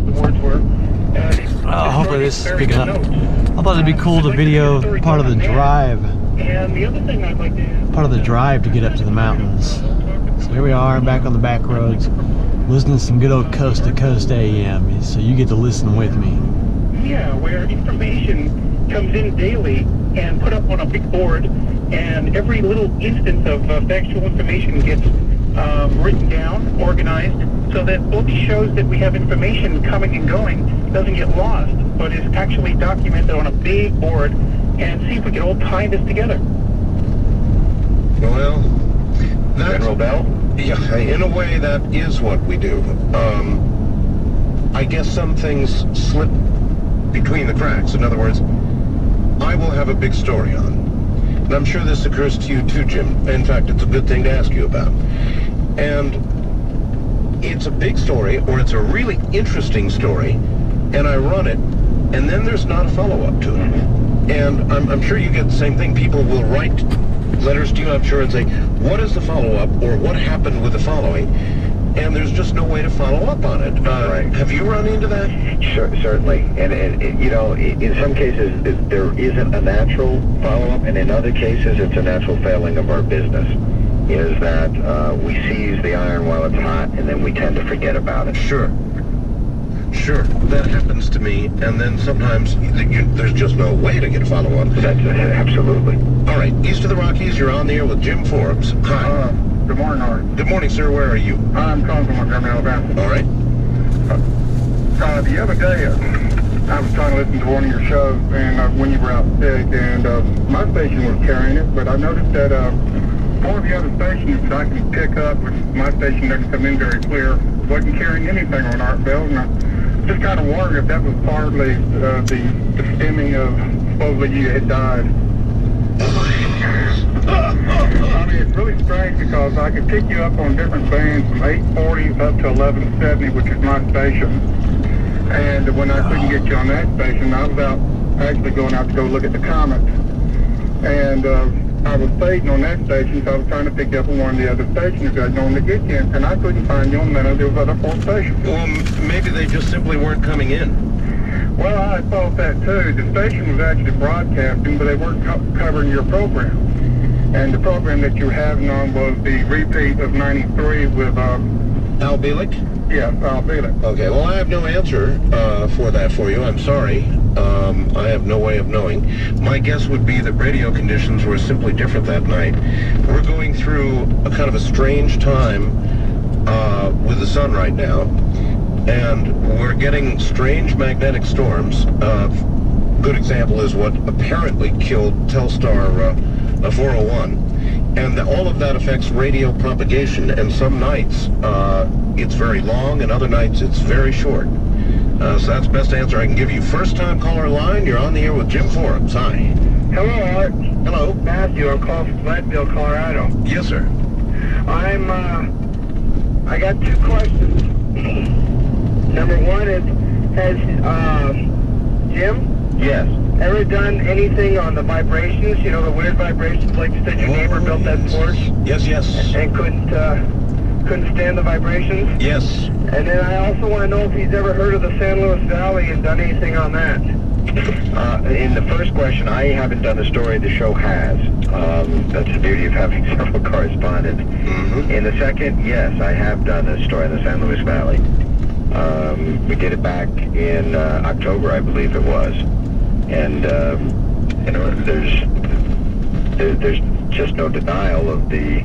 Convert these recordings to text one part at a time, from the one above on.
as the words were. Hopefully this is picking up. I thought it'd be cool to video part of the drive. And the other thing I'd like to Part of the drive to get up to the mountains. So here we are, back on the back roads, listening to some good old Coast to Coast AM. So you get to listen with me. Yeah, where information comes in daily and put up on a big board, and every little instance of factual information gets written down, organized, so that both shows that we have information coming and going, doesn't get lost, but is actually documented on a big board, and see if we can all tie this together. Well, General Bell? Yeah, in a way that is what we do. I guess some things slip between the cracks. In other words, I will have a big story on. And I'm sure this occurs to you too, Jim. In fact, it's a good thing to ask you about. And it's a big story, or it's a really interesting story, and I run it, and then there's not a follow-up to it. And I'm sure you get the same thing. People will write letters to you, I'm sure, and say, what is the follow-up, or what happened with the following? And there's just no way to follow up on it. Right. Have you run into that? Sure, certainly. And you know, in some cases, there isn't a natural follow-up, and in other cases, it's a natural failing of our business, is that we seize the iron while it's hot, and then we tend to forget about it. Sure. Sure, that happens to me, and then sometimes there's just no way to get a follow-up. That's absolutely. All right, east of the Rockies, you're on the air with Jim Forbes. Hi. Good morning, Art. Good morning, sir. Where are you? I'm calling from Montgomery, Alabama. All right. The other day, I was trying to listen to one of your shows, and when you were out sick, and my station was carrying it, but I noticed that one of the other stations that I can pick up, which my station doesn't come in very clear, wasn't carrying anything on Art Bell, and I just kind of wondered if that was partly the stemming of supposedly you had died. I mean, it's really strange because I could pick you up on different bands from 840 up to 1170, which is my station. And when I couldn't get you on that station, I was actually going out to go look at the comets. And I was fading on that station, so I was trying to pick you up on one of the other stations that I'd normally get you in, and I couldn't find you on none of those other four stations. Well, maybe they just simply weren't coming in. Well, I thought that too. The station was actually broadcasting, but they weren't covering your program. And the program that you were having on was the repeat of 93 with Al Bielek? Yeah, Al Bielek. Okay, well, I have no answer for that for you. I'm sorry. I have no way of knowing. My guess would be that radio conditions were simply different that night. We're going through a kind of a strange time with the sun right now, and we're getting strange magnetic storms. Good example is what apparently killed Telstar 401. And all of that affects radio propagation, and some nights it's very long, and other nights it's very short. So that's the best answer I can give you. First time caller line, you're on the air with Jim Forbes. Hi. Hello, Art. Hello. Matthew, I'm calling from Gladville, Colorado. Yes, sir. I got two questions. Number one is, has Jim Yes. ever done anything on the vibrations, you know, the weird vibrations, like you said your neighbor built that porch Yes, yes. and couldn't stand the vibrations? Yes. And then I also want to know if he's ever heard of the San Luis Valley and done anything on that. In the first question, I haven't done a story. The show has. That's the beauty of having several correspondents. Mm-hmm. In the second, yes, I have done a story in the San Luis Valley. We did it back in October, I believe it was. And you know, there's just no denial of the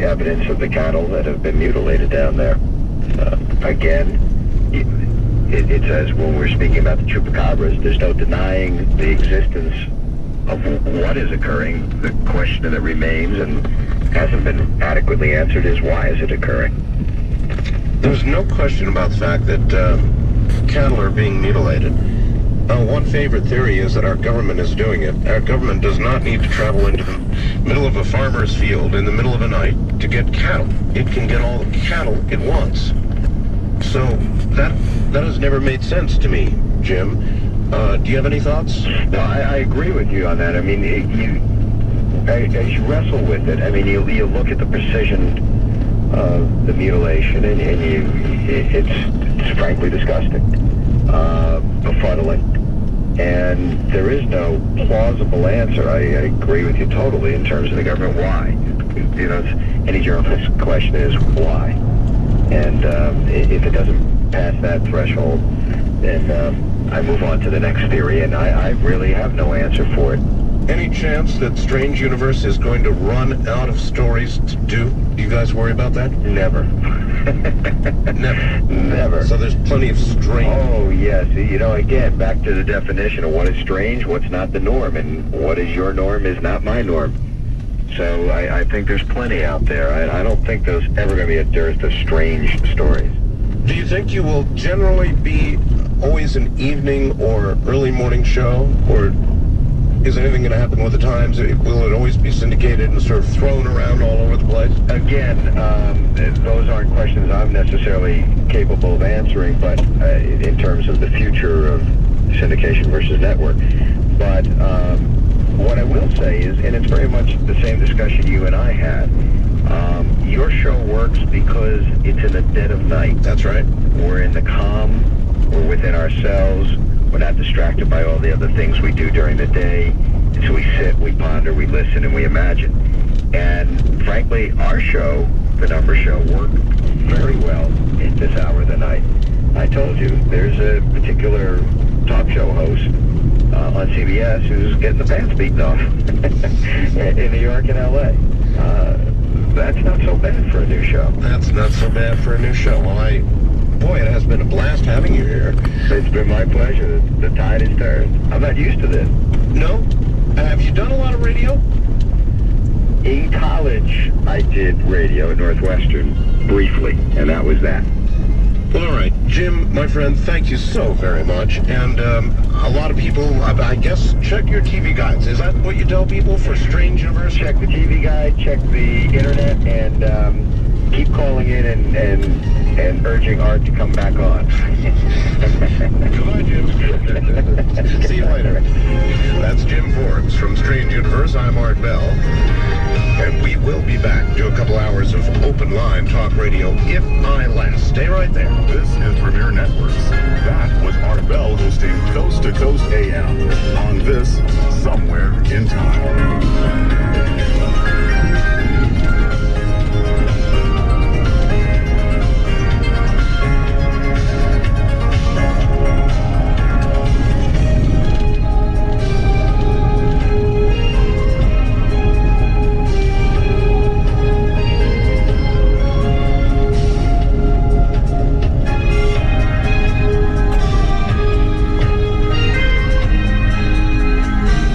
evidence of the cattle that have been mutilated down there. Again, it says when we're speaking about the chupacabras, there's no denying the existence of what is occurring. The question that remains and hasn't been adequately answered is why is it occurring? There's no question about the fact that cattle are being mutilated. One favorite theory is that our government is doing it. Our government does not need to travel into the middle of a farmer's field in the middle of the night to get cattle. It can get all the cattle it wants. So that has never made sense to me, Jim. Do you have any thoughts? No, I agree with you on that. I mean, as you wrestle with it, I mean, you look at the precision of the mutilation, and it's It's frankly disgusting, befuddling, and there is no plausible answer. I agree with you totally in terms of the government. Why? You know, any journalist's question is why, and if it doesn't pass that threshold, then I move on to the next theory, and I really have no answer for it. Any chance that Strange Universe is going to run out of stories to do? Do you guys worry about that? Never. Never. Never. So there's plenty of strange. Oh, yes. You know, again, back to the definition of what is strange, what's not the norm, and what is your norm is not my norm. So I think there's plenty out there. I don't think there's ever going to be a dearth of strange stories. Do you think you will generally be always an evening or early morning show, or is anything going to happen with the times? Will it always be syndicated and sort of thrown around all over the place? Again, those aren't questions I'm necessarily capable of answering, but in terms of the future of syndication versus network. But what I will say is, and it's very much the same discussion you and I had, your show works because it's in the dead of night. That's right. We're in the calm, we're within ourselves, we're not distracted by all the other things we do during the day. And so we sit, we ponder, we listen, and we imagine. And frankly, our show, The Number Show, worked very well at this hour of the night. I told you, there's a particular talk show host on CBS who's getting the pants beaten off in New York and LA. That's not so bad for a new show. That's not so bad for a new show. Well, boy, it has been a blast having you here. It's been my pleasure. The tide has turned. I'm not used to this. No? Have you done a lot of radio? In college, I did radio at Northwestern briefly, and that was that. Well, all right. Jim, my friend, thank you so very much. And a lot of people, I guess, check your TV guides. Is that what you tell people for Strange Universe? Check the TV guide, check the internet, and keep calling in and urging Art to come back on. Goodbye, Jim. See you later. That's Jim Forbes from Strange Universe. I'm Art Bell. And we will be back to a couple hours of open line talk radio if I last. Stay right there. This is Premier Networks. That was Art Bell hosting Coast to Coast AM on this Somewhere in Time.